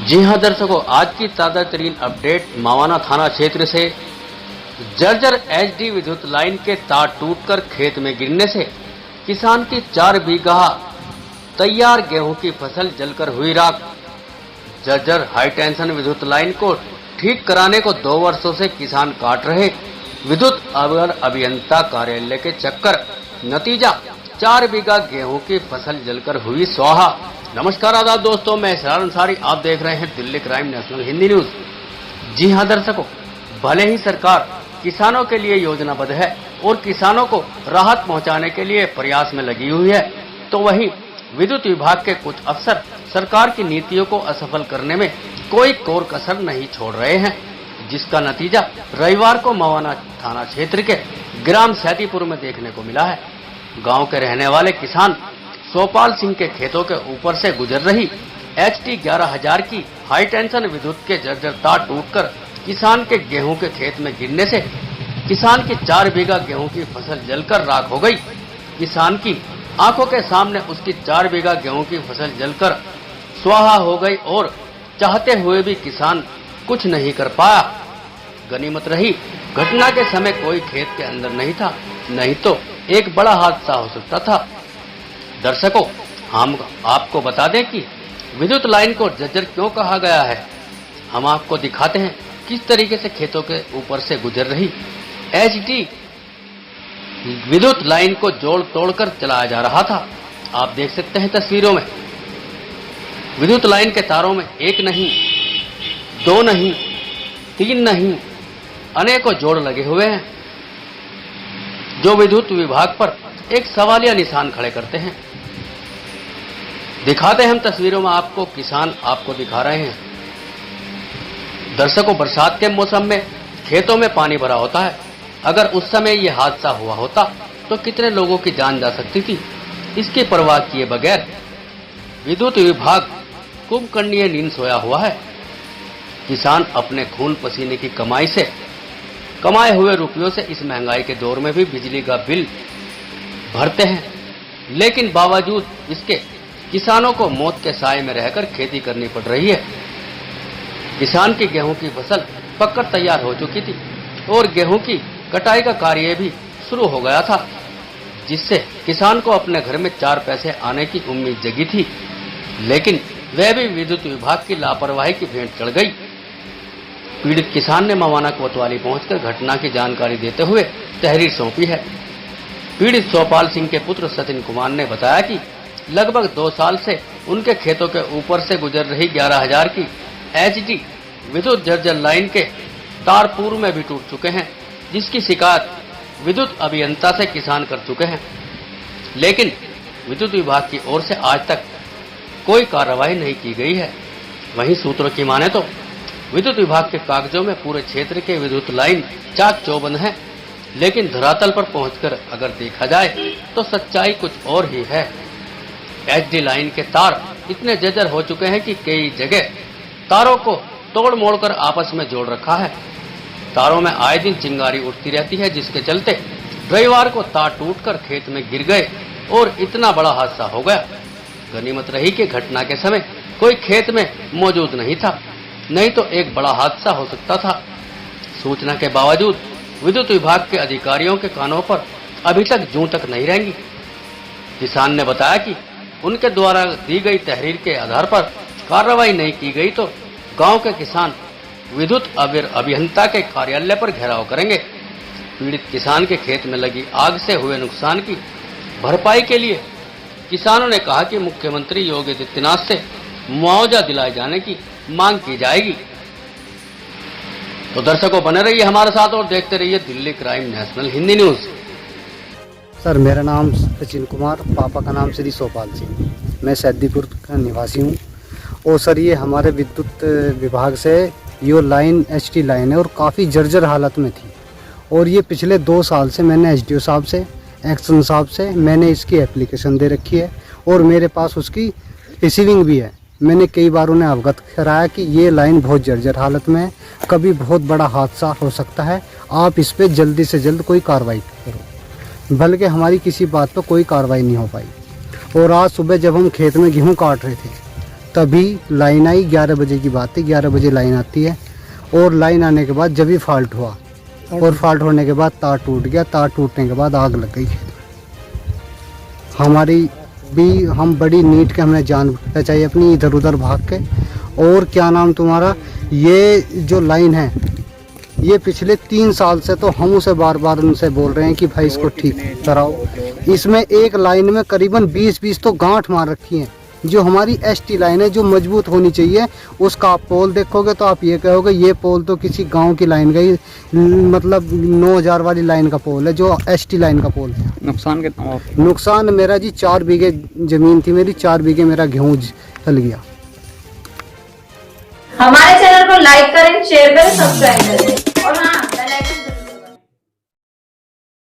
जी हां दर्शकों, आज की ताजा तरीन अपडेट मावाना थाना क्षेत्र से जर्जर एचडी विद्युत लाइन के तार टूटकर खेत में गिरने से किसान की 4 बीघा तैयार गेहूं की फसल जलकर हुई राख। जर्जर हाई टेंशन विद्युत लाइन को ठीक कराने को 2 वर्षों से किसान काट रहे विद्युत अभियंता कार्यालय के चक्कर, नतीजा 4 बीघा गेहूं की फसल जलकर हुई स्वाहा। नमस्कार आदाब दोस्तों, मैं इसरार अंसारी, आप देख रहे हैं Delhi crime national Hindi news. जी हां दर्शकों, भले ही सरकार किसानों के लिए योजनाबद्ध है और किसानों को राहत पहुंचाने के लिए प्रयास में लगी हुई है, तो वहीं विद्युत विभाग के कुछ अफसर सरकार की नीतियों को असफल करने में कोई कोर कसर नहीं छोड़ रहे हैं, जिसका नतीजा रविवार को मवाना थाना क्षेत्र के ग्राम सैतीपुर में देखने को मिला है। गांव के रहने वाले किसान सोपाल सिंह के खेतों के ऊपर से गुजर रही HT 11,000 की हाई टेंशन विद्युत के जर्जर तार टूटकर किसान के गेहूं के खेत में गिरने से किसान की 4 बीघा गेहूं की फसल जलकर राख हो गई। किसान की आंखों के सामने उसकी 4 बीघा गेहूं की फसल जलकर स्वाहा हो गई और चाहते हुए भी किसान कुछ नहीं कर पाया। गनीमत रही घटना के समय कोई खेत के अंदर नहीं था, नहीं तो एक बड़ा हादसा हो सकता था। दर्शकों, हम आपको बता दें कि विद्युत लाइन को जर्जर क्यों कहा गया है। हम आपको दिखाते हैं किस तरीके से खेतों के ऊपर से गुजर रही HT विद्युत लाइन को जोड़ तोड़कर चलाया जा रहा था। आप देख सकते हैं तस्वीरों में, विद्युत लाइन के तारों में 1 नहीं, 2 नहीं, 3 नहीं, अनेकों जोड़ लगे हुए हैं, जो विद्युत विभाग पर एक सवालिया निशान खड़े करते हैं। दिखाते हैं हम तस्वीरों में आपको, किसान आपको दिखा रहे हैं। दर्शकों, बरसात के मौसम में खेतों में पानी भरा होता है। अगर उस समय ये हादसा हुआ होता तो कितने लोगों की जान जा सकती थी। इसकी परवाह किए बगैर विद्युत विभाग कुंभकर्णीय नींद सोया हुआ है। किसान अपने खून पसीने की कमाई से कमाए हुए रुपयों से इस महंगाई के दौर में भी बिजली का बिल भरते हैं, लेकिन बावजूद इसके किसानों को मौत के साए में रहकर खेती करनी पड़ रही है। किसान की गेहूं की फसल पककर तैयार हो चुकी थी और गेहूं की कटाई का कार्य भी शुरू हो गया था, जिससे किसान को अपने घर में 4 पैसे आने की उम्मीद जगी थी, लेकिन वह भी विद्युत विभाग की लापरवाही की भेंट चढ़ गई। पीड़ित किसान ने मवाना कोतवाली पहुंचकर घटना की जानकारी देते हुए तहरीर सौंपी है। पीड़ित सोपाल सिंह के पुत्र सचिन कुमार ने बताया कि लगभग 2 साल से उनके खेतों के ऊपर से गुजर रही 11,000 की HT विद्युत जर्जर लाइन के तार पूर्व में भी टूट चुके हैं, जिसकी शिकायत विद्युत अभियंता से किसान कर चुके हैं, लेकिन विद्युत विभाग की ओर से आज तक कोई कार्रवाई नहीं की गई है। वहीं सूत्रों की माने तो विद्युत विभाग के कागजों में पूरे क्षेत्र के विद्युत लाइन चाक चौबंद है, लेकिन धरातल पर पहुंचकर अगर देखा जाए तो सच्चाई कुछ और ही है। HT लाइन के तार इतने जर्जर हो चुके हैं कि कई जगह तारों को तोड़ मोड़कर आपस में जोड़ रखा है। तारों में आए दिन चिंगारी उठती रहती है, जिसके चलते रविवार को तार टूटकर खेत में गिर गए और इतना बड़ा हादसा हो गया। गनीमत रही कि घटना के समय कोई खेत में मौजूद नहीं था, नहीं तो एक बड़ा हादसा हो सकता था। सूचना के बावजूद विद्युत विभाग के अधिकारियों के कानों पर अभी तक जूं तक नहीं रहेंगी। किसान ने बताया कि उनके द्वारा दी गई तहरीर के आधार पर कार्रवाई नहीं की गई तो गांव के किसान विद्युत अभियंता के कार्यालय पर घेराव करेंगे। पीड़ित किसान के खेत में लगी आग से हुए नुकसान की भरपाई के लिए किसानों ने कहा कि मुख्यमंत्री योगी आदित्यनाथ से मुआवजा दिलाए जाने की मांग की जाएगी। तो दर्शकों, बने रहिए हमारे साथ और देखते रहिए Delhi crime national Hindi news. Sir, मेरा नाम सचिन कुमार, पापा का नाम श्री सोपाल सिंह, मैं सैदीपुर का निवासी हूँ। और सर, ये हमारे विद्युत विभाग से ये लाइन HT लाइन है और काफ़ी जर्जर हालत में थी, और ये पिछले 2 साल से मैंने SDO साहब से, एक्शन साहब से मैंने इसकी एप्लीकेशन दे रखी है और मेरे पास उसकी रिसीविंग भी है। मैंने कई बार उन्हें अवगत कराया कि ये लाइन बहुत जर्जर हालत में है, कभी बहुत बड़ा हादसा हो सकता है, आप इस पर जल्दी से जल्द कोई कार्रवाई करो। बल्कि हमारी किसी बात पर कोई कार्रवाई नहीं हो पाई। और आज सुबह जब हम खेत में गेहूँ काट रहे थे तभी लाइन आई। 11 बजे की बात है, 11 बजे लाइन आती है और लाइन आने के बाद जब भी फॉल्ट हुआ और फॉल्ट होने के बाद तार टूट गया। तार टूटने के बाद आग लग गई। हमारी भी हम बड़ी नीट के हमने जान बचाई अपनी, इधर उधर भाग के। और क्या नाम तुम्हारा, ये जो लाइन है ये पिछले 3 साल से तो हम उसे बार बार उनसे बोल रहे हैं कि भाई इसको ठीक कराओ। इसमें एक लाइन में करीबन 20 तो गांठ मार रखी हैं। जो हमारी एसटी लाइन है जो मजबूत होनी चाहिए, उसका आप पोल देखोगे तो आप ये कहोगे ये पोल तो किसी गांव की लाइन गई, मतलब 9000 वाली लाइन का पोल है जो एसटी लाइन का पोल है। नुकसान कितना हुआ? नुकसान मेरा जी 4 बीघे जमीन थी मेरी, 4 बीघे मेरा गेहूं जल गया। हमारे चैनल को लाइक करें, शेयर करें, सब्सक्राइब करें।